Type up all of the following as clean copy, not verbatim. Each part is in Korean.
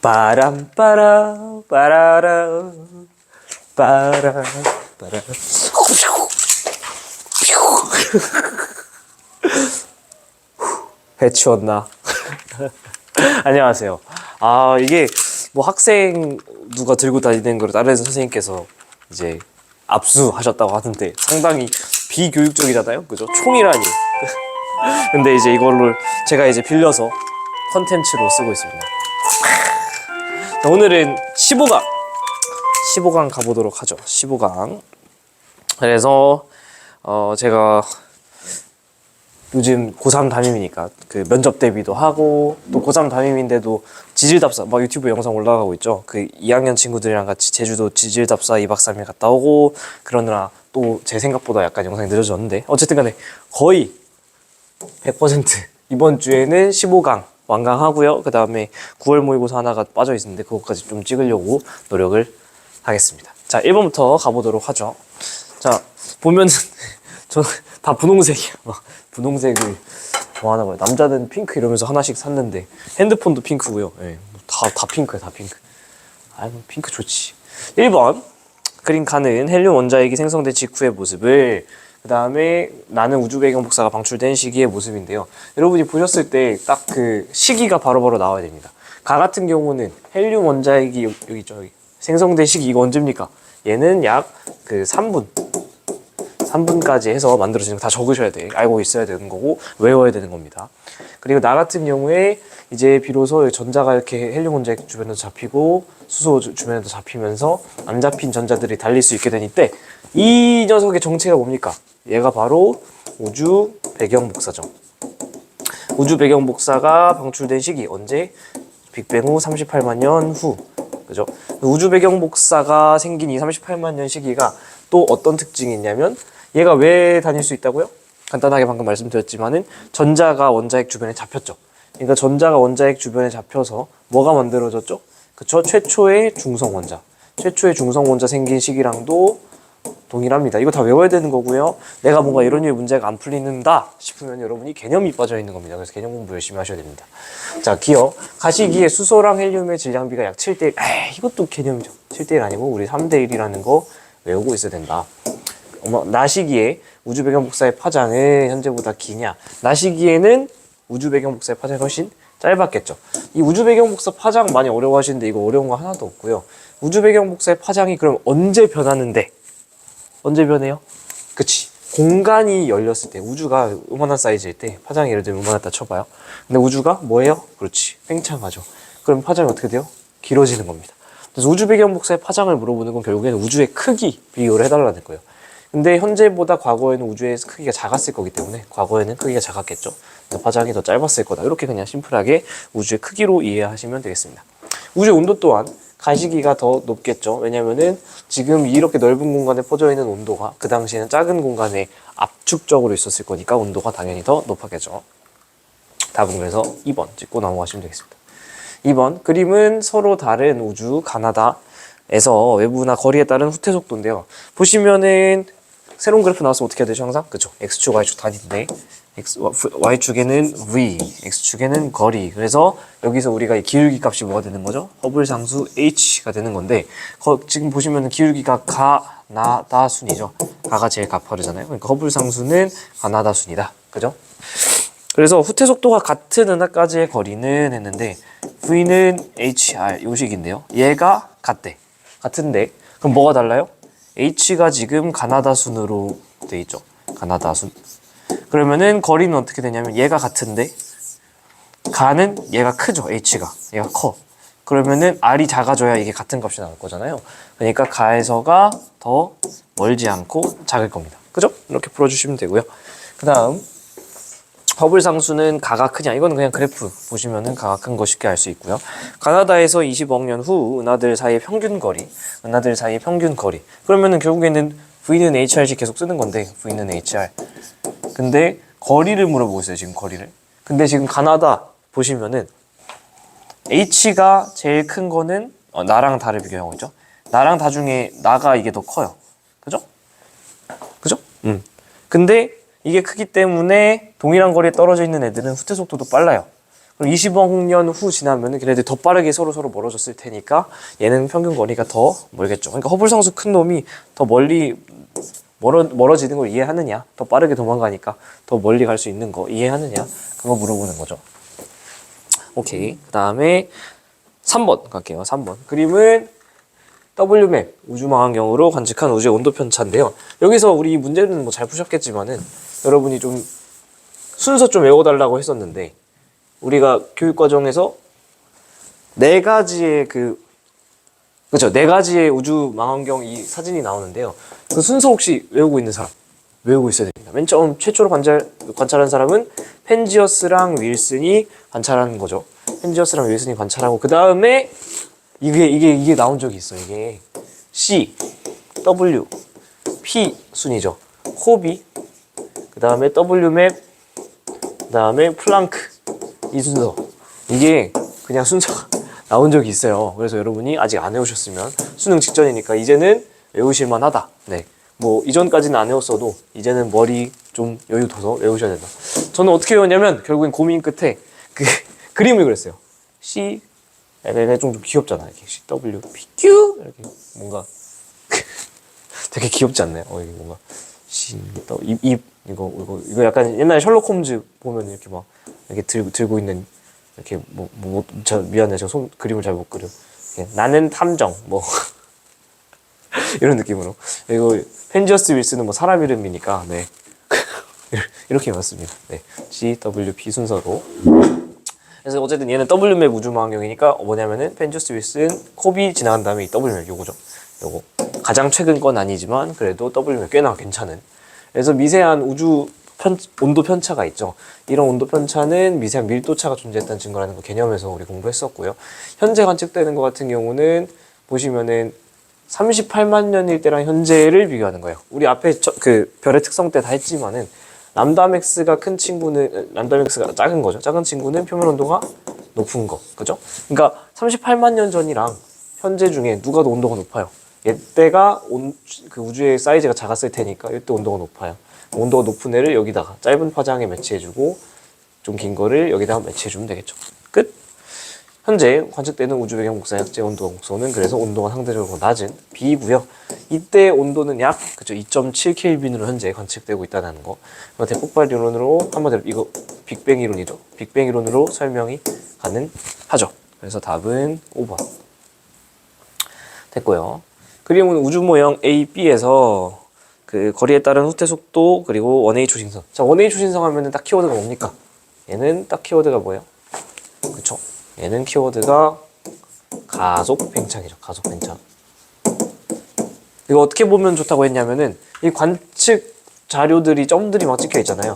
빠람빠라 빠라라 빠라 빠라. 배 치웠나? 안녕하세요. 아, 이게 뭐 학생 누가 들고 다니는 걸 다른 선생님께서 이제 압수하셨다고 하는데 상당히 비교육적이잖아요, 그죠? 총이라니. 근데 이제 이걸로 제가 이제 빌려서 컨텐츠로 쓰고 있습니다. 자, 오늘은 15강 가보도록 하죠. 15강. 그래서 제가 요즘 고3 담임이니까 그 면접 대비도 하고 또 고3 담임인데도 지질답사 막 유튜브 영상 올라가고 있죠. 그 2학년 친구들이랑 같이 제주도 지질답사 2박 3일 갔다 오고 그러느라 또 제 생각보다 약간 영상이 늦어졌는데 어쨌든 간에 거의 100% 이번 주에는 15강 완강하고요. 그 다음에 9월 모의고사 하나가 빠져 있는데 그것까지 좀 찍으려고 노력을 하겠습니다. 자, 1번부터 가보도록 하죠. 자, 보면은 저 다 분홍색이야. 막 분홍색을 좋아하나 봐요. 남자는 핑크 이러면서 하나씩 샀는데 핸드폰도 핑크고요. 예, 다 핑크야, 다 핑크. 아이고, 핑크 좋지. 1번 그림 칸은 헬륨 원자핵이 생성된 직후의 모습을, 그 다음에 나는 우주 배경 복사가 방출된 시기의 모습인데요. 여러분이 보셨을 때 딱 그 시기가 바로바로 나와야 됩니다. 가 같은 경우는 헬륨 원자핵이 여기 있죠. 여기 생성된 시기 이거 언제입니까? 얘는 약 그 3분까지 해서 만들어지는 거 다 적으셔야 돼. 알고 있어야 되는 거고 외워야 되는 겁니다. 그리고 나 같은 경우에 이제 비로소 전자가 이렇게 헬륨 원자핵 주변에도 잡히고 수소 주변에도 잡히면서 안 잡힌 전자들이 달릴 수 있게 되니 때 이 녀석의 정체가 뭡니까? 얘가 바로 우주 배경 복사죠. 우주 배경 복사가 방출된 시기 언제? 빅뱅 후 38만 년 후. 그죠? 우주 배경 복사가 생긴 이 38만 년 시기가 또 어떤 특징이 있냐면 얘가 왜 다닐 수 있다고요? 간단하게 방금 말씀드렸지만은 전자가 원자핵 주변에 잡혔죠. 그러니까 전자가 원자핵 주변에 잡혀서 뭐가 만들어졌죠? 그쵸? 최초의 중성 원자. 최초의 중성 원자 생긴 시기랑도 동일합니다. 이거 다 외워야 되는 거고요. 내가 뭔가 이런 류의 문제가 안 풀리는다 싶으면 여러분이 개념이 빠져 있는 겁니다. 그래서 개념 공부 열심히 하셔야 됩니다. 자, 기억. 가시기에 수소랑 헬륨의 질량비가 약 7대1. 이것도 개념이죠. 7대1 아니고 우리 3대1이라는 거 외우고 있어야 된다. 나시기에 우주 배경 복사의 파장은 현재보다 기냐? 나시기에는 우주 배경 복사의 파장이 훨씬 짧았겠죠. 이 우주 배경 복사 파장 많이 어려워하시는데 이거 어려운 거 하나도 없고요. 우주 배경 복사의 파장이 그럼 언제 변하는데? 언제 변해요? 그치. 공간이 열렸을 때, 우주가 요만한 사이즈일 때, 파장이 예를 들면 요만하다 쳐봐요. 근데 우주가 뭐예요? 그렇지. 팽창하죠. 그럼 파장이 어떻게 돼요? 길어지는 겁니다. 그래서 우주 배경 복사의 파장을 물어보는 건 결국에는 우주의 크기 비교를 해달라는 거예요. 근데 현재보다 과거에는 우주의 크기가 작았을 거기 때문에 과거에는 크기가 작았겠죠. 파장이 더 짧았을 거다. 이렇게 그냥 심플하게 우주의 크기로 이해하시면 되겠습니다. 우주의 온도 또한 가시기가 더 높겠죠. 왜냐면은 지금 이렇게 넓은 공간에 퍼져 있는 온도가 그 당시에는 작은 공간에 압축적으로 있었을 거니까 온도가 당연히 더 높았겠죠. 답은 그래서 2번 찍고 넘어가시면 되겠습니다. 2번 그림은 서로 다른 우주 가나다에서 외부나 거리에 따른 후퇴 속도인데요. 보시면은 새로운 그래프 나와서 어떻게 해야 되죠? 항상? 그쵸? X축, Y축 단위인데 Y축에는 V, X축에는 거리. 그래서 여기서 우리가 이 기울기 값이 뭐가 되는 거죠? 허블 상수 H가 되는 건데 지금 보시면 기울기가 가나다순이죠. 가가 제일 가파르잖아요. 그러니까 허블 상수는 가나다순이다. 그죠? 그래서 후퇴 속도가 같은 은하까지의 거리는 했는데 V는 HR 요식인데요. 얘가 같은데 그럼 뭐가 달라요? H가 지금 가나다순으로 돼 있죠. 가나다순. 그러면은 거리는 어떻게 되냐면 얘가 같은데 가는 얘가 크죠. H가 얘가 커. 그러면은 R이 작아져야 이게 같은 값이 나올 거잖아요. 그러니까 가에서가 더 멀지 않고 작을 겁니다. 그죠? 이렇게 풀어주시면 되고요. 그 다음 허블 상수는 가가 크냐? 이거는 그냥 그래프 보시면은 가가 큰 거 쉽게 알 수 있고요. 가나다에서 20억 년 후 은하들 사이의 평균 거리. 그러면은 결국에는 V는 HR씩 계속 쓰는 건데 V는 HR. 근데 거리를 물어보고 있어요. 지금 거리를. 근데 지금 가나다 보시면은 H가 제일 큰 거는 나랑 다를 비교하고 있죠. 나랑 다 중에 나가 이게 더 커요. 그죠? 근데 이게 크기 때문에 동일한 거리에 떨어져 있는 애들은 후퇴 속도도 빨라요. 그럼 20억 년 후 지나면은 걔네들이 더 빠르게 서로 멀어졌을 테니까 얘는 평균 거리가 더 멀겠죠. 그러니까 허블 상수 큰 놈이 더 멀리 멀어지는 걸 이해하느냐, 더 빠르게 도망가니까 더 멀리 갈 수 있는 거 이해하느냐, 그거 물어보는 거죠. 오케이. 그 다음에 3번 갈게요. 3번 그림은 WMAP 우주망원경으로 관측한 우주의 온도 편차인데요. 여기서 우리 이 문제는 뭐 잘 푸셨겠지만은 여러분이 좀 순서 좀 외워달라고 했었는데, 우리가 교육과정에서 네 가지의 네 가지의 우주 망원경 이 사진이 나오는데요. 그 순서 혹시 외우고 있는 사람? 외우고 있어야 됩니다. 맨 처음 최초로 관찰한 사람은 펜지어스랑 윌슨이 관찰하는 거죠. 펜지어스랑 윌슨이 관찰하고, 그 다음에 이게 나온 적이 있어. 이게 C, W, P 순이죠. 코비, 그 다음에 WMAP, 그 다음에 플랑크, 이 순서. 이게 그냥 순서가 나온 적이 있어요. 그래서 여러분이 아직 안 외우셨으면 수능 직전이니까 이제는 외우실만 하다. 네. 뭐 이전까지는 안 외웠어도 이제는 머리 좀 여유 둬서 외우셔야 된다. 저는 어떻게 외웠냐면 결국엔 고민 끝에 그 그림을 그렸어요. C, 좀 귀엽잖아. 이렇게 C, W, P, Q 이렇게 뭔가 되게 귀엽지 않나요? 이게 뭔가 C, W, 이거 약간 옛날에 셜록 홈즈 보면 이렇게 막 이렇게 들고 있는 이렇게 미안해, 저 그림을 잘 못 그려. 나는 탐정 뭐 이런 느낌으로. 그리고 펜지어스 윌슨은 뭐 사람 이름이니까 네 이렇게 맞습니다. 네, C, W, P 순서로. 그래서 어쨌든 얘는 WMAP 우주망원경이니까 뭐냐면은 펜지어스 윌슨, 코비 지나간 다음에 이 WMAP 요거죠. 요거 가장 최근 건 아니지만 그래도 WMAP 꽤나 괜찮은. 그래서 미세한 온도 편차가 있죠. 이런 온도 편차는 미세한 밀도차가 존재했다는 증거라는 거 개념에서 우리 공부했었고요. 현재 관측되는 것 같은 경우는 보시면은 38만 년일 때랑 현재를 비교하는 거예요. 우리 앞에 그 별의 특성 때 다 했지만은 람다맥스가 큰 친구는 람다맥스가 작은 거죠. 작은 친구는 표면 온도가 높은 거, 그죠? 그러니까 38만 년 전이랑 현재 중에 누가 더 온도가 높아요? 얘때가 그 우주의 사이즈가 작았을 테니까 이때 온도가 높아요. 온도가 높은 애를 여기다가 짧은 파장에 매치해주고 좀 긴 거를 여기다가 매치해주면 되겠죠. 끝. 현재 관측되는 우주 배경 복사약제 온도 곡선은 그래서 온도가 상대적으로 낮은 B고요. 이때 온도는 약 2.7 켈빈으로 현재 관측되고 있다는 거. 대폭발 이론으로 한마디로 이거 빅뱅 이론이죠. 빅뱅 이론으로 설명이 가능하죠. 그래서 답은 5번 됐고요. 그림은 우주 모형 A, B에서 그 거리에 따른 후퇴 속도 그리고 원웨이 초신성. 자, 원웨이 초신성 하면은 딱 키워드가 뭡니까? 얘는 딱 키워드가 뭐예요? 그쵸? 얘는 키워드가 가속 팽창이죠. 가속 팽창. 이거 어떻게 보면 좋다고 했냐면은 이 관측 자료들이 점들이 막 찍혀 있잖아요.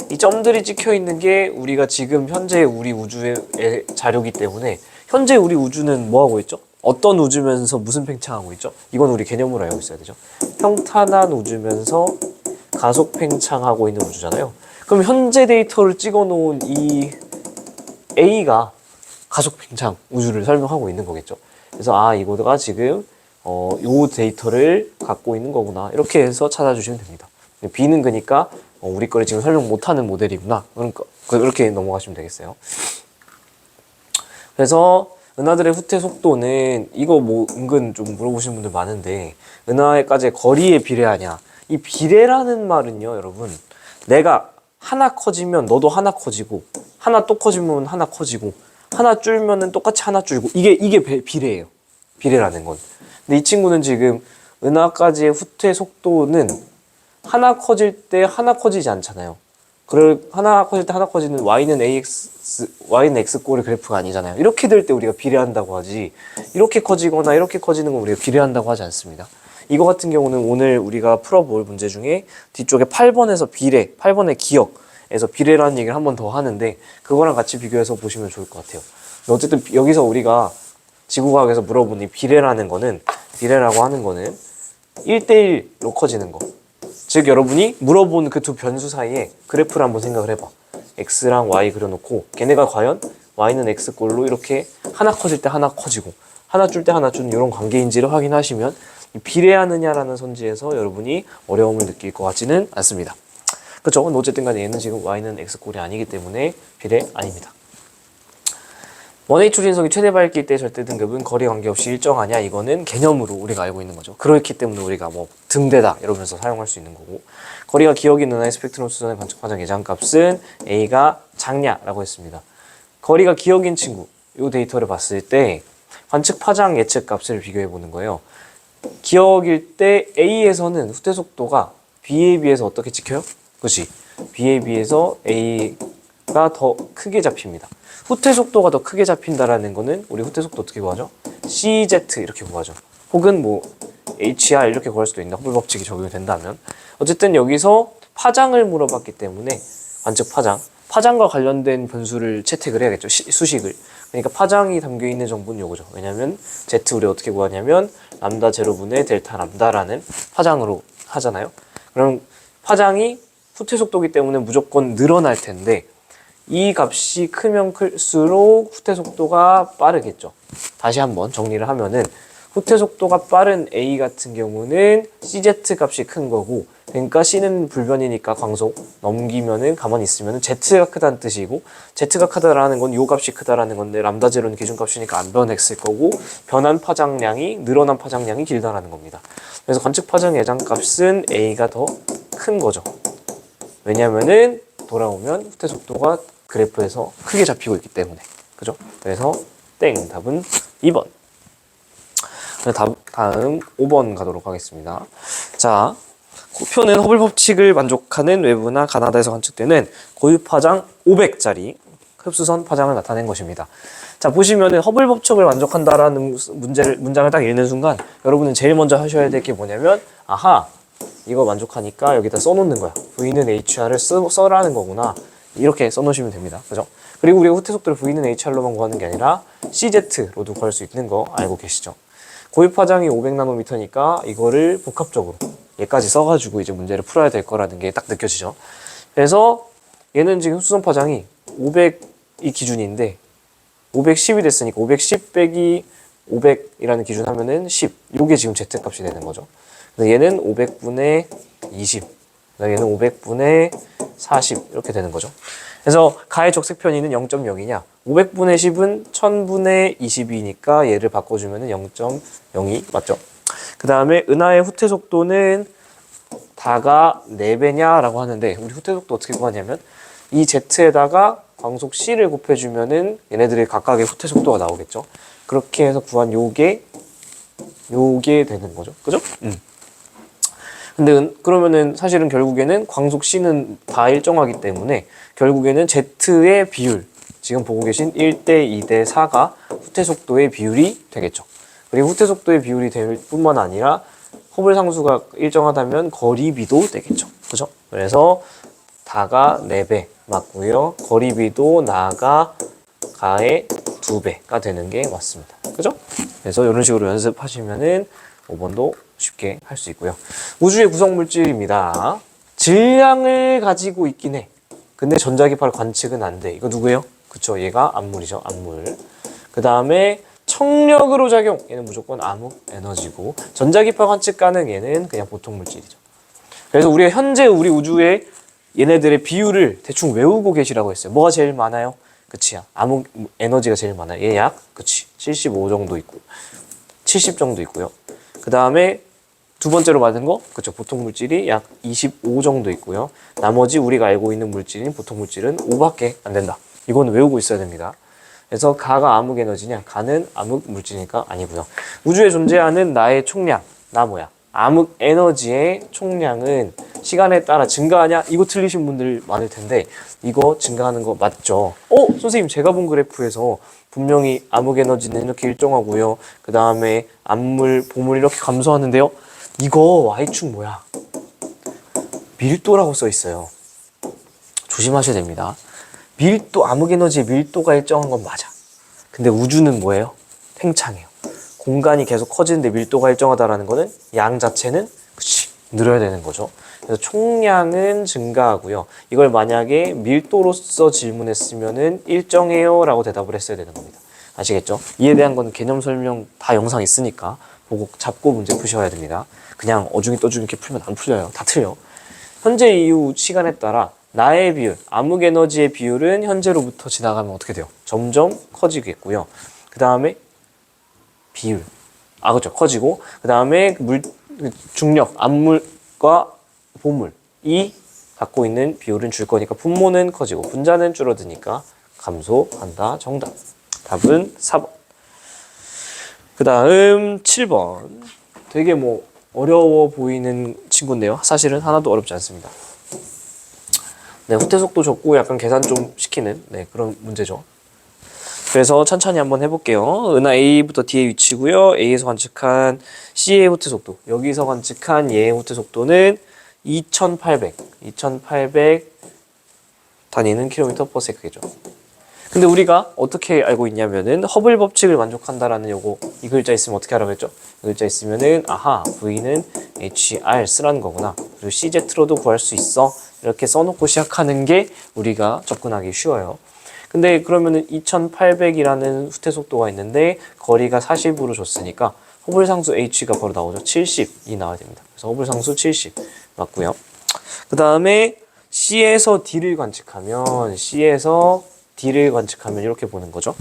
이 점들이 찍혀 있는 게 우리가 지금 현재 우리 우주의 자료기 때문에 현재 우리 우주는 뭐 하고 있죠? 어떤 우주면서 무슨 팽창하고 있죠? 이건 우리 개념으로 알고 있어야 되죠. 평탄한 우주면서 가속 팽창하고 있는 우주잖아요. 그럼 현재 데이터를 찍어 놓은 이 A가 가속 팽창 우주를 설명하고 있는 거겠죠. 그래서 이거가 지금 요 데이터를 갖고 있는 거구나. 이렇게 해서 찾아주시면 됩니다. B는 그러니까 우리 거를 지금 설명 못하는 모델이구나. 그러니까 그렇게 넘어가시면 되겠어요. 그래서 은하들의 후퇴 속도는 이거 뭐 은근 좀 물어보시는 분들 많은데 은하에까지의 거리에 비례하냐. 이 비례라는 말은요, 여러분. 내가 하나 커지면 너도 하나 커지고 하나 또 커지면 하나 커지고 하나 줄면은 똑같이 하나 줄고 이게 비례예요. 비례라는 건. 근데 이 친구는 지금 은하까지의 후퇴 속도는 하나 커질 때 하나 커지지 않잖아요. 하나 커질 때 하나 커지는 y는 x꼴의 그래프가 아니잖아요. 이렇게 될 때 우리가 비례한다고 하지 이렇게 커지거나 이렇게 커지는 건 우리가 비례한다고 하지 않습니다. 이거 같은 경우는 오늘 우리가 풀어볼 문제 중에 뒤쪽에 8번에서 8번의 기억에서 비례라는 얘기를 한 번 더 하는데 그거랑 같이 비교해서 보시면 좋을 것 같아요. 어쨌든 여기서 우리가 지구과학에서 물어본 이 비례라고 하는 거는 1대1로 커지는 거. 즉 여러분이 물어본 그 두 변수 사이에 그래프를 한번 생각을 해봐. x랑 y 그려놓고 걔네가 과연 y는 x꼴로 이렇게 하나 커질 때 하나 커지고 하나 줄 때 하나 주는 이런 관계인지를 확인하시면 비례하느냐라는 선지에서 여러분이 어려움을 느낄 것 같지는 않습니다. 그렇죠? 어쨌든 간에 얘는 지금 y는 x꼴이 아니기 때문에 비례 아닙니다. 원웨이 초진속이 최대 밝기 때 절대 등급은 거리 관계없이 일정하냐, 이거는 개념으로 우리가 알고 있는 거죠. 그렇기 때문에 우리가 뭐 등대다 이러면서 사용할 수 있는 거고, 거리가 기억이 은하의 스펙트럼 수선의 관측 파장 예상값은 A가 작냐라고 했습니다. 거리가 기억인 친구, 이 데이터를 봤을 때 관측 파장 예측 값을 비교해 보는 거예요. 기억일 때 A에서는 후퇴 속도가 B에 비해서 어떻게 찍혀요? 그렇지. B에 비해서 A가 더 크게 잡힙니다. 후퇴 속도가 더 크게 잡힌다라는 거는 우리 후퇴 속도 어떻게 구하죠? CZ 이렇게 구하죠. 혹은 뭐 HR 이렇게 구할 수도 있는데, 허블 법칙이 적용이 된다면. 어쨌든 여기서 파장을 물어봤기 때문에 관측 파장과 관련된 변수를 채택을 해야겠죠. 수식을. 그러니까 파장이 담겨 있는 정보는 요거죠. 왜냐면 Z 우리 어떻게 구하냐면 람다 제로분의 델타 람다라는 파장으로 하잖아요. 그럼 파장이 후퇴 속도이기 때문에 무조건 늘어날 텐데, 이 값이 크면 클수록 후퇴 속도가 빠르겠죠. 다시 한번 정리를 하면은, 후퇴 속도가 빠른 A 같은 경우는 CZ 값이 큰 거고, 그러니까 C는 불변이니까 광속 넘기면은 가만히 있으면은 Z가 크다는 뜻이고, Z가 크다라는 건 요 값이 크다라는 건데, 람다 제로는 기준값이니까 안 변했을 거고, 변한 파장량이 늘어난 파장량이 길다라는 겁니다. 그래서 관측 파장 예상 값은 A가 더 큰 거죠. 왜냐면은 돌아오면 후퇴 속도가 그래프에서 크게 잡히고 있기 때문에. 그죠? 그래서 땡, 답은 2번. 다음 5번 가도록 하겠습니다. 자, 표는 허블 법칙을 만족하는 외부나 가나다에서 관측되는 고유 파장 500짜리 흡수선 파장을 나타낸 것입니다. 자, 보시면은 허블 법칙을 만족한다라는 문장을 딱 읽는 순간 여러분은 제일 먼저 하셔야 될 게 뭐냐면, 아하, 이거 만족하니까 여기다 써놓는 거야. V는 HR을 써라는 거구나. 이렇게 써놓으시면 됩니다. 그죠? 그리고 우리가 후퇴 속도를 V는 HR로만 구하는 게 아니라 CZ로도 구할 수 있는 거 알고 계시죠? 고유 파장이 500나노미터니까 이거를 복합적으로 얘까지 써가지고 이제 문제를 풀어야 될 거라는 게 딱 느껴지죠? 그래서 얘는 지금 흡수선 파장이 500이 기준인데 510이 됐으니까 510 빼기 500이라는 기준 하면은 10. 요게 지금 Z 값이 되는 거죠. 얘는 500분의 20. 얘는 500분의 40 이렇게 되는 거죠. 그래서 가의 적색 편의는 0.0이냐? 500분의 10은 1000분의 20이니까 얘를 바꿔주면 0.02 맞죠? 그 다음에 은하의 후퇴 속도는 다가 4배냐 라고 하는데, 우리 후퇴 속도 어떻게 구하냐면 이 Z에다가 광속 C를 곱해주면은 얘네들의 각각의 후퇴 속도가 나오겠죠. 그렇게 해서 구한 요게 되는 거죠. 그죠? 근데 그러면은 사실은 결국에는 광속 C는 다 일정하기 때문에 결국에는 Z의 비율, 지금 보고 계신 1대 2대 4가 후퇴 속도의 비율이 되겠죠. 그리고 후퇴 속도의 비율이 될 뿐만 아니라 허블 상수가 일정하다면 거리비도 되겠죠. 그죠? 그래서 다가 4배 맞고요. 거리비도 나가 가의 2배가 되는 게 맞습니다. 그죠? 그래서 이런 식으로 연습하시면은 5번도 쉽게 할 수 있고요. 우주의 구성 물질입니다. 질량을 가지고 있긴 해. 근데 전자기파를 관측은 안 돼. 이거 누구예요? 그쵸? 얘가 암물이죠. 암물. 그 다음에 청력으로 작용. 얘는 무조건 암흑 에너지고, 전자기파 관측 가능. 얘는 그냥 보통 물질이죠. 그래서 우리가 현재 우리 우주의 얘네들의 비율을 대충 외우고 계시라고 했어요. 뭐가 제일 많아요? 그치? 암흑 에너지가 제일 많아요. 얘 약, 그치? 75 정도 있고, 70 정도 있고요. 그 다음에 두 번째로 받은 거, 그쵸? 보통 물질이 약 25 정도 있고요. 나머지 우리가 알고 있는 물질인 보통 물질은 5밖에 안 된다. 이건 외우고 있어야 됩니다. 그래서 가가 암흑 에너지냐? 가는 암흑 물질이니까 아니고요. 우주에 존재하는 나의 총량, 나 뭐야? 암흑 에너지의 총량은 시간에 따라 증가하냐? 이거 틀리신 분들 많을 텐데 이거 증가하는 거 맞죠? 선생님 제가 본 그래프에서 분명히 암흑 에너지는 이렇게 일정하고요. 그 다음에 암물, 보물 이렇게 감소하는데요. 이거 Y축 뭐야? 밀도라고 써 있어요. 조심하셔야 됩니다. 밀도, 암흑 에너지의 밀도가 일정한 건 맞아. 근데 우주는 뭐예요? 팽창해요. 공간이 계속 커지는데 밀도가 일정하다라는 거는 양 자체는 그치 늘어야 되는 거죠. 그래서 총량은 증가하고요. 이걸 만약에 밀도로서 질문했으면은 일정해요 라고 대답을 했어야 되는 겁니다. 아시겠죠? 이에 대한 건 개념 설명 다 영상 있으니까 보고 잡고 문제 푸셔야 됩니다. 그냥 어중이 떠중이 이렇게 풀면 안 풀려요. 다 틀려. 현재 이후 시간에 따라 나의 비율, 암흑 에너지의 비율은 현재로부터 지나가면 어떻게 돼요? 점점 커지겠고요. 그 다음에 비율, 그렇죠. 커지고 그 다음에 중력, 암물과 보물이 갖고 있는 비율은 줄 거니까 분모는 커지고 분자는 줄어드니까 감소한다. 정답. 답은 4번. 그 다음 7번. 되게 뭐 어려워 보이는 친구인데요. 사실은 하나도 어렵지 않습니다. 네, 후퇴 속도 적고 약간 계산 좀 시키는 그런 문제죠. 그래서 천천히 한번 해볼게요. 은하 A부터 D의 위치고요. A에서 관측한 C의 후퇴 속도. 여기서 관측한 얘의 후퇴 속도는 2800 다니는 킬로미터 퍼 세컨드죠. 근데 우리가 어떻게 알고 있냐면은 허블 법칙을 만족한다라는 요거 이 글자 있으면 어떻게 하라고 했죠? 이 글자 있으면은 아하 V는 HR 쓰라는 거구나. 그리고 CZ로도 구할 수 있어. 이렇게 써놓고 시작하는 게 우리가 접근하기 쉬워요. 근데 그러면은 2800이라는 후퇴 속도가 있는데 거리가 40으로 줬으니까 허블 상수 H가 바로 나오죠. 70이 나와야 됩니다. 그래서 허블 상수 70 맞고요. 그 다음에 C에서 D를 관측하면 이렇게 보는 거죠.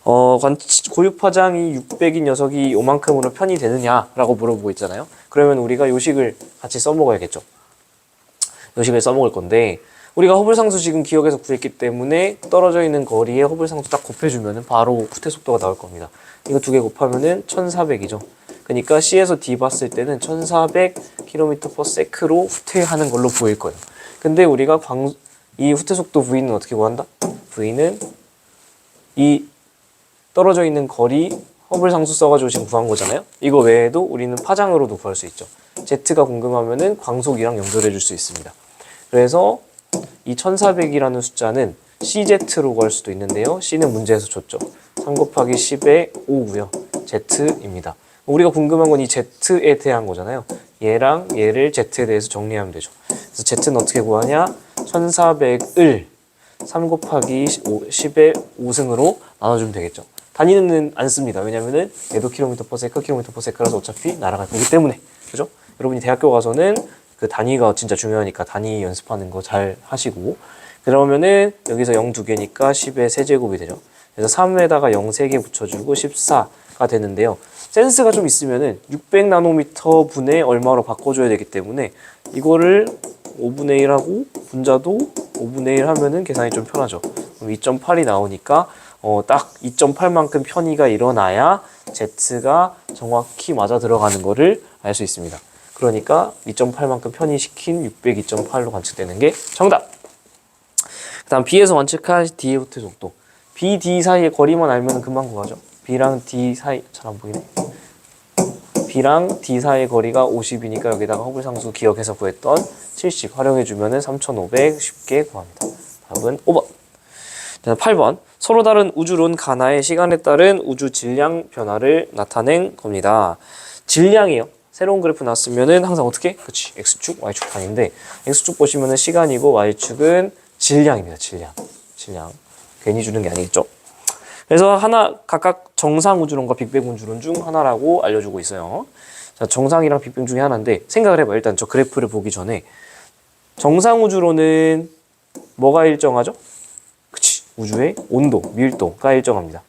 고유 파장이 600인 녀석이 요만큼으로 편이 되느냐라고 물어보고 있잖아요. 그러면 우리가 요식을 같이 써먹어야겠죠. 요식을 써먹을 건데 우리가 허블 상수 지금 기억에서 구했기 때문에 떨어져 있는 거리에 허블 상수 딱 곱해주면 바로 후퇴 속도가 나올 겁니다. 이거 두 개 곱하면은 1400이죠. 그러니까 C에서 D 봤을 때는 1400km/s로 후퇴하는 걸로 보일 거예요. 근데 우리가 이 후퇴 속도 V는 어떻게 구한다? V는 이 떨어져 있는 거리 허블 상수 써가지고 지금 구한 거잖아요. 이거 외에도 우리는 파장으로도 구할 수 있죠. Z가 궁금하면은 광속이랑 연결해 줄 수 있습니다. 그래서 이 1400이라는 숫자는 CZ로 구할 수도 있는데요. C는 문제에서 줬죠. 3 곱하기 10의 5고요. Z입니다. 우리가 궁금한 건 이 Z에 대한 거잖아요. 얘랑 얘를 Z에 대해서 정리하면 되죠. 그래서 Z는 어떻게 구하냐? 1400을 3 곱하기 10의 5승으로 나눠주면 되겠죠. 단위는 안 씁니다. 왜냐면은 얘도 킬로미터/세컨드라서 어차피 날아갈 거기 때문에. 그죠? 여러분이 대학교 가서는 그 단위가 진짜 중요하니까 단위 연습하는 거 잘 하시고 그러면은 여기서 0 2개니까 10의 세제곱이 되죠. 그래서 3에다가 0 3개 붙여주고 14가 되는데요. 센스가 좀 있으면은 600나노미터 분의 얼마로 바꿔줘야 되기 때문에 이거를 5분의 1하고 분자도 5분의 1 하면은 계산이 좀 편하죠. 그럼 2.8이 나오니까 딱 2.8만큼 편의가 일어나야 Z가 정확히 맞아 들어가는 거를 알 수 있습니다. 그러니까 2.8만큼 편의시킨 602.8로 관측되는 게 정답! 그 다음 B에서 관측한 D의 후퇴 속도. B, D 사이의 거리만 알면 금방 구하죠. B랑 D 사이, 잘 안 보이네. B랑 D 사이의 거리가 50이니까 여기다가 허블 상수 기억해서 구했던 70 활용해주면 3500 쉽게 구합니다. 답은 5번. 8번. 서로 다른 우주론 가나의 시간에 따른 우주 질량 변화를 나타낸 겁니다. 질량이요. 새로운 그래프 나왔으면은 항상 어떻게? 그치. X축, Y축 단위인데 X축 보시면은 시간이고 Y축은 질량입니다. 질량. 괜히 주는 게 아니겠죠. 그래서 하나 각각 정상 우주론과 빅뱅 우주론 중 하나라고 알려주고 있어요. 자, 정상이랑 빅뱅 중에 하나인데 생각을 해봐요. 일단 저 그래프를 보기 전에 정상 우주론은 뭐가 일정하죠? 그치. 우주의 온도, 밀도가 일정합니다.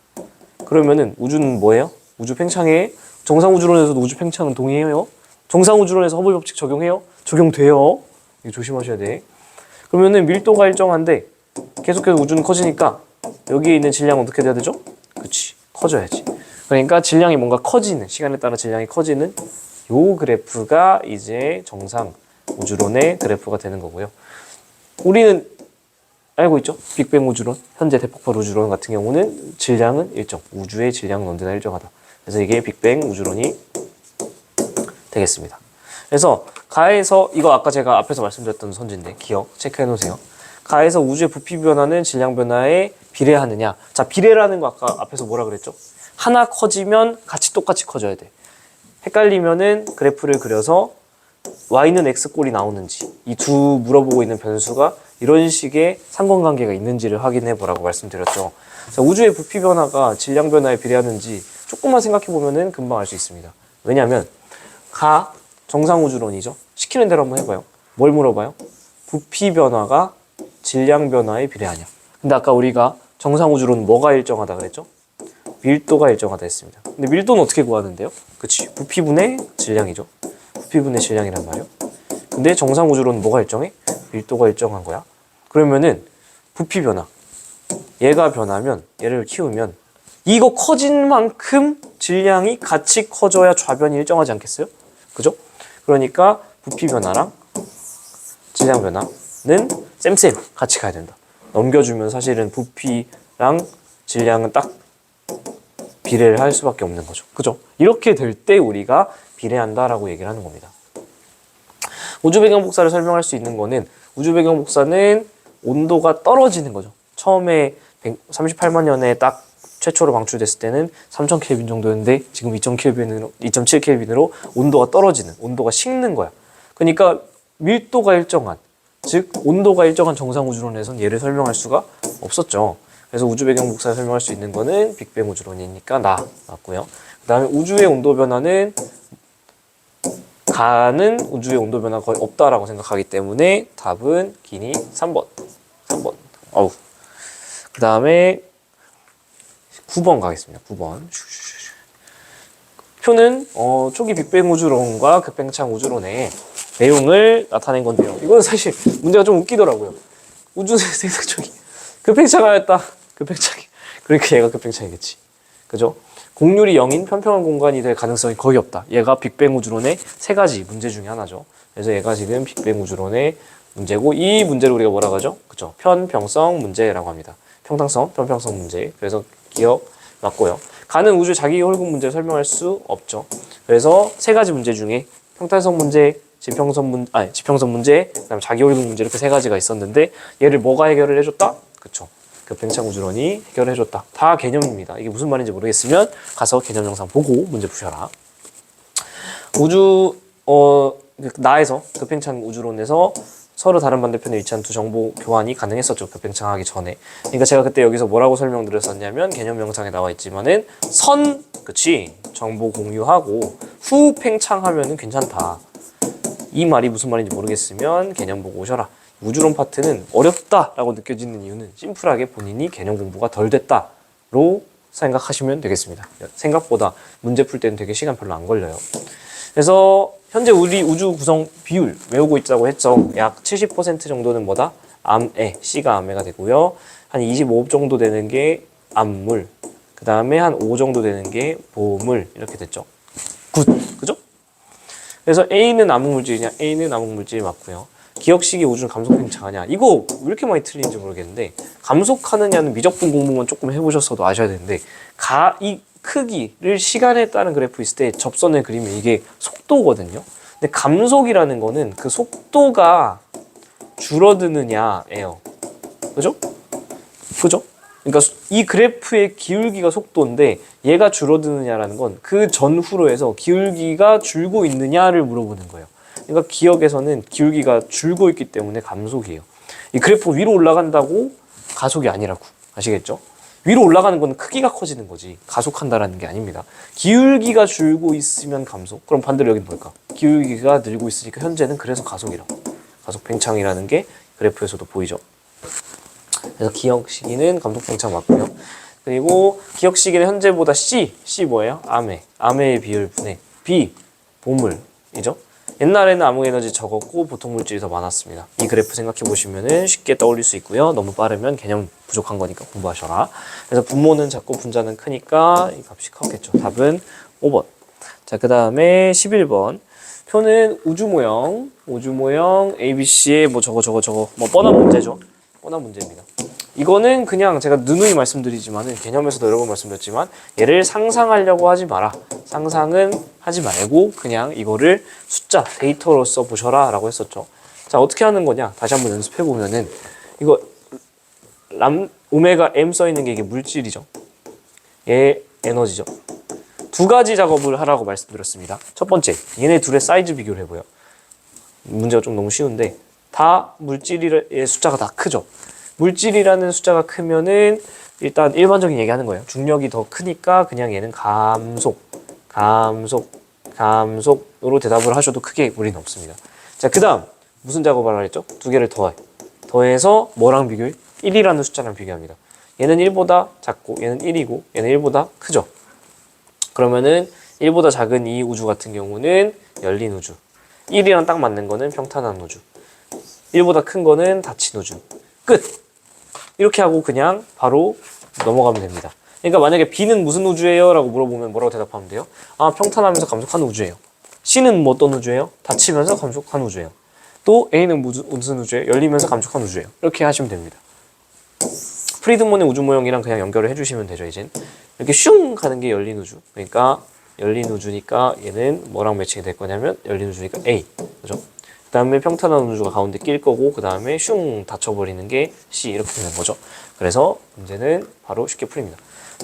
그러면은 우주는 뭐예요? 우주 팽창에 정상 우주론에서도 우주 팽창은 동의해요. 정상 우주론에서 허블 법칙 적용해요? 적용돼요. 이거 조심하셔야 돼. 그러면은 밀도가 일정한데 계속해서 우주는 커지니까 여기에 있는 질량은 어떻게 돼야 되죠? 그치. 커져야지. 그러니까 질량이 뭔가 커지는, 시간에 따라 질량이 커지는 요 그래프가 이제 정상 우주론의 그래프가 되는 거고요. 우리는 알고 있죠? 빅뱅 우주론, 현재 대폭발 우주론 같은 경우는 질량은 일정, 우주의 질량은 언제나 일정하다. 그래서 이게 빅뱅 우주론이 되겠습니다. 그래서 가에서 이거 아까 제가 앞에서 말씀드렸던 선지인데 기억 체크해 놓으세요. 가에서 우주의 부피 변화는 질량 변화에 비례하느냐. 자, 비례라는 거 아까 앞에서 뭐라 그랬죠? 하나 커지면 같이 똑같이 커져야 돼. 헷갈리면은 그래프를 그려서 y는 x꼴이 나오는지 이 두 물어보고 있는 변수가 이런 식의 상관관계가 있는지를 확인해 보라고 말씀드렸죠. 자, 우주의 부피 변화가 질량 변화에 비례하는지 조금만 생각해 보면은 금방 알 수 있습니다. 왜냐하면 정상 우주론이죠. 시키는 대로 한번 해봐요. 뭘 물어봐요? 부피 변화가 질량 변화에 비례하냐. 근데 아까 우리가 정상 우주로는 뭐가 일정하다 그랬죠? 밀도가 일정하다 했습니다. 근데 밀도는 어떻게 구하는데요? 그치, 부피분의 질량이죠. 부피분의 질량이란 말이에요. 근데 정상 우주로는 뭐가 일정해? 밀도가 일정한 거야. 그러면은 부피 변화, 얘가 변하면, 얘를 키우면 이거 커진 만큼 질량이 같이 커져야 좌변이 일정하지 않겠어요? 그죠? 그러니까 부피 변화랑 질량 변화는 쌤 같이 가야 된다. 넘겨주면 사실은 부피랑 질량은 딱 비례를 할 수밖에 없는 거죠. 그죠? 이렇게 될 때 우리가 비례한다라고 얘기를 하는 겁니다. 우주 배경 복사를 설명할 수 있는 거는, 우주 배경 복사는 온도가 떨어지는 거죠. 처음에 38만 년에 딱 최초로 방출됐을 때는 3000켈빈 정도였는데 지금 2.7켈빈으로 온도가 떨어지는, 온도가 식는 거야. 그러니까 밀도가 일정한, 즉 온도가 일정한 정상 우주론에선 얘를 설명할 수가 없었죠. 그래서 우주 배경 복사를 설명할 수 있는 거는 빅뱅 우주론이니까 맞고요. 그 다음에 우주의 온도 변화는, 가는 우주의 온도 변화가 거의 없다라고 생각하기 때문에 답은 기니 3번. 어우. 그 다음에 9번 가겠습니다. 9번. 표는 초기 빅뱅 우주론과 급팽창 우주론의 내용을 나타낸 건데요. 이건 사실 문제가 좀 웃기더라고요. 우주 생성 초기 급팽창하였다. 급팽창이. 그러니까 얘가 급팽창이겠지. 그죠? 공률이 0인 평평한 공간이 될 가능성이 거의 없다. 얘가 빅뱅 우주론의 세 가지 문제 중에 하나죠. 그래서 얘가 지금 빅뱅 우주론의 문제고, 이 문제를 우리가 뭐라고 하죠? 그죠? 편평성 문제라고 합니다. 평탄성, 편평성 문제. 그래서 기억 맞고요. 가는 우주 자기 홀국 문제를 설명할 수 없죠. 그래서 세 가지 문제 중에 평탄성 문제, 지평선 문제, 그다음에 자기 홀국 문제, 이렇게 세 가지가 있었는데 얘를 뭐가 해결을 해줬다? 그쵸. 급팽창 우주론이 해결해줬다. 다 개념입니다. 이게 무슨 말인지 모르겠으면 가서 개념 영상 보고 문제 푸셔라. 나에서 급팽창 우주론에서 서로 다른 반대편에 위치한 두 정보 교환이 가능했었죠. 급팽창하기 전에. 그러니까 제가 그때 여기서 뭐라고 설명드렸었냐면, 개념 영상에 나와 있지만은 그치? 정보 공유하고 후 팽창하면은 괜찮다. 이 말이 무슨 말인지 모르겠으면 개념 보고 오셔라. 우주론 파트는 어렵다라고 느껴지는 이유는 심플하게 본인이 개념 공부가 덜 됐다로 생각하시면 되겠습니다. 생각보다 문제 풀 때는 되게 시간 별로 안 걸려요. 그래서 현재 우리 우주 구성 비율 외우고 있자고 했죠. 약 70% 정도는 뭐다? 암에, C가 암에가 되고요. 한 25 정도 되는 게 암물, 그 다음에 한 5 정도 되는 게 보물, 이렇게 됐죠. 그죠? 그래서 A는 암흑물질이냐? A는 암흑물질이 맞고요. 기억식이 우주는 감속 팽창하냐? 이거 왜 이렇게 많이 틀린지 모르겠는데, 감속하느냐는 미적분 공부만 조금 해보셨어도 아셔야 되는데, 이 크기를 시간에 따른 그래프 있을 때 접선을 그리면 이게 속도거든요. 근데 감속이라는 거는 그 속도가 줄어드느냐예요. 그죠? 그러니까 이 그래프의 기울기가 속도인데 얘가 줄어드느냐라는 건 그 전후로 해서 기울기가 줄고 있느냐를 물어보는 거예요. 그러니까 기억에서는 기울기가 줄고 있기 때문에 감속이에요. 이 그래프 위로 올라간다고 가속이 아니라고. 아시겠죠? 위로 올라가는 건 크기가 커지는 거지 가속한다라는 게 아닙니다. 기울기가 줄고 있으면 감속. 그럼 반대로 여기는 뭘까? 기울기가 늘고 있으니까 현재는 그래서 가속이라고. 가속 팽창이라는 게 그래프에서도 보이죠. 그래서 기억 시기는 감속 팽창 맞고요. 그리고 기억 시기는 현재보다 C 뭐예요? 암의 비율 분의 B 보물이죠. 옛날에는 암흑 에너지 적었고 보통 물질이 더 많았습니다. 이 그래프 생각해 보시면은 쉽게 떠올릴 수 있고요. 너무 빠르면 개념 부족한 거니까 공부하셔라. 그래서 분모는 작고 분자는 크니까 이 값이 크겠죠. 답은 5번. 자, 그 다음에 11번. 표는 우주 모형 ABC의 뭐 저거 뭐 뻔한 문제죠. 뻔한 문제입니다. 이거는 그냥 제가 누누이 말씀드리지만은 개념에서도 여러 번 말씀드렸지만 얘를 상상하려고 하지 마라. 상상은 하지 말고 그냥 이거를 숫자, 데이터로서 보셔라 라고 했었죠. 자, 어떻게 하는 거냐? 다시 한번 연습해 보면은 이거 오메가 M 써 있는 게 이게 물질이죠. 얘 에너지죠. 두 가지 작업을 하라고 말씀드렸습니다. 첫 번째, 얘네 둘의 사이즈 비교를 해보요. 문제가 좀 너무 쉬운데 다 물질의 숫자가 다 크죠. 물질이라는 숫자가 크면은 일단 일반적인 얘기하는 거예요. 중력이 더 크니까 그냥 얘는 감속으로 대답을 하셔도 크게 무리는 없습니다. 자, 그 다음 무슨 작업을 하라 했죠? 두 개를 더해. 더해서 뭐랑 비교해? 1이라는 숫자랑 비교합니다. 얘는 1보다 작고 얘는 1이고 얘는 1보다 크죠. 그러면은 1보다 작은 이 우주 같은 경우는 열린 우주, 1이랑 딱 맞는 거는 평탄한 우주, 1보다 큰 거는 닫힌 우주. 끝! 이렇게 하고 그냥 바로 넘어가면 됩니다. 그러니까 만약에 B는 무슨 우주예요? 라고 물어보면 뭐라고 대답하면 돼요? 아, 평탄하면서 감속한 우주예요. C는 뭐 어떤 우주예요? 닫히면서 감속한 우주예요. 또 A는 무슨 우주예요? 열리면서 감속한 우주예요. 이렇게 하시면 됩니다. 프리드먼의 우주 모형이랑 그냥 연결을 해주시면 되죠, 이젠. 이렇게 슝 가는 게 열린 우주. 그러니까 열린 우주니까 얘는 뭐랑 매칭이 될 거냐면 열린 우주니까 A. 그죠? 그 다음에 평탄한 우주가 가운데 낄 거고 그 다음에 슝 닫혀버리는 게 C 이렇게 되는 거죠. 그래서 문제는 바로 쉽게 풀립니다.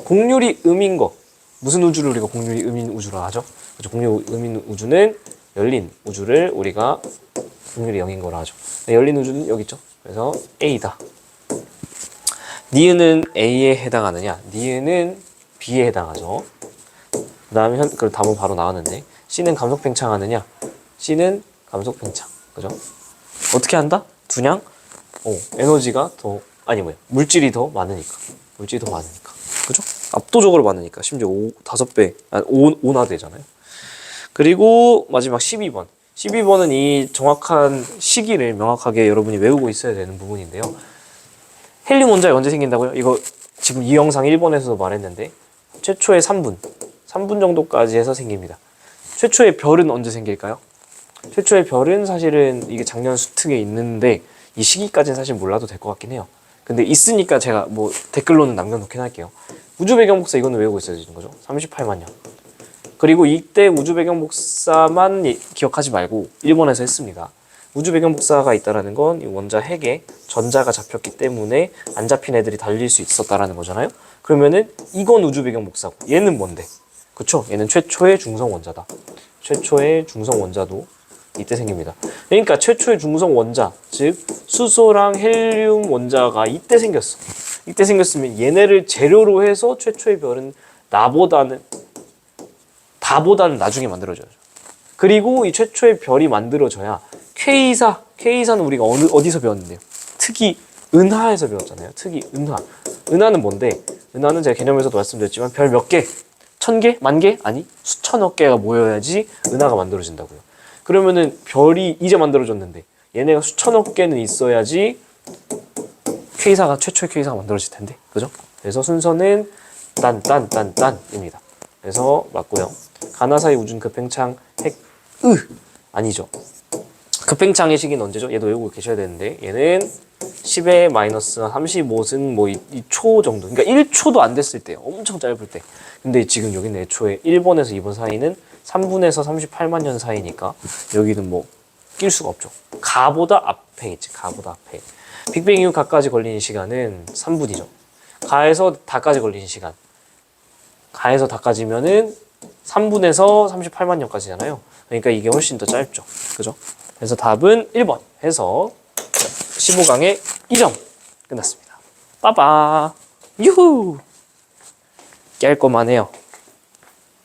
공률이 음인 거. 무슨 우주를 우리가 공률이 음인 우주라 하죠? 그죠? 공률이 음인 우주는 열린 우주를 우리가 공률이 0인 거라 하죠. 열린 우주는 여기 있죠. 그래서 A다. 니은은 A에 해당하느냐? 니은은 B에 해당하죠. 그 다음에 그 답은 바로 나왔는데 C는 감속 팽창하느냐? C는 감속 팽창. 그죠? 어떻게 한다? 두냥? 에너지가 더 물질이 더 많으니까. 물질이 더 많으니까. 그죠? 압도적으로 많으니까. 심지어 5배, 5나 되잖아요. 그리고 마지막 12번. 12번은 이 정확한 시기를 명확하게 여러분이 외우고 있어야 되는 부분인데요. 헬륨 원자가 언제 생긴다고요? 이거 지금 이 영상 1번에서도 말했는데 최초의 3분 정도까지 해서 생깁니다. 최초의 별은 언제 생길까요? 최초의 별은 사실은 이게 작년 수특에 있는데 이 시기까지는 사실 몰라도 될 것 같긴 해요. 근데 있으니까 제가 뭐 댓글로는 남겨놓긴 할게요. 우주 배경 복사 이거는 외우고 있어야 되는 거죠. 38만 년. 그리고 이때 우주 배경 복사만 기억하지 말고 1번에서 했습니다. 우주 배경 복사가 있다라는 건 이 원자 핵에 전자가 잡혔기 때문에 안 잡힌 애들이 달릴 수 있었다라는 거잖아요. 그러면은 이건 우주 배경 복사고 얘는 뭔데? 그쵸? 얘는 최초의 중성 원자다. 최초의 중성 원자도 이때 생깁니다. 그러니까 최초의 중성 원자, 즉 수소랑 헬륨 원자가 이때 생겼어. 이때 생겼으면 얘네를 재료로 해서 최초의 별은 다보다는 나중에 만들어져야죠. 그리고 이 최초의 별이 만들어져야 K사는 우리가 어디서 배웠는데요? 특이 은하에서 배웠잖아요. 특이 은하. 은하는 뭔데? 은하는 제가 개념에서도 말씀드렸지만 별 몇 개? 1000개? 10,000개? 아니 수천억 개가 모여야지 은하가 만들어진다고요. 그러면은 별이 이제 만들어졌는데 얘네가 수천억 개는 있어야지 최초의 K사가 만들어질 텐데. 그죠? 그래서 순서는 딴입니다. 그래서 맞고요. 가나사의 우주는 급팽창 아니죠. 급팽창의 시기는 언제죠? 얘도 외우고 계셔야 되는데 얘는 10의 마이너스 35승 뭐 이 초 정도. 그러니까 1초도 안 됐을 때. 엄청 짧을 때. 근데 지금 여기는 애초에 1번에서 2번 사이는 3분에서 38만 년 사이니까 여기는 뭐 낄 수가 없죠. 가보다 앞에 있지. 가보다 앞에. 빅뱅 이후 가까지 걸리는 시간은 3분이죠. 가에서 다까지 걸리는 시간. 가에서 다까지면은 3분에서 38만 년까지잖아요. 그러니까 이게 훨씬 더 짧죠. 그죠? 그래서 답은 1번 해서 15강의 2점 끝났습니다. 빠바 유후! 깔끔하네요.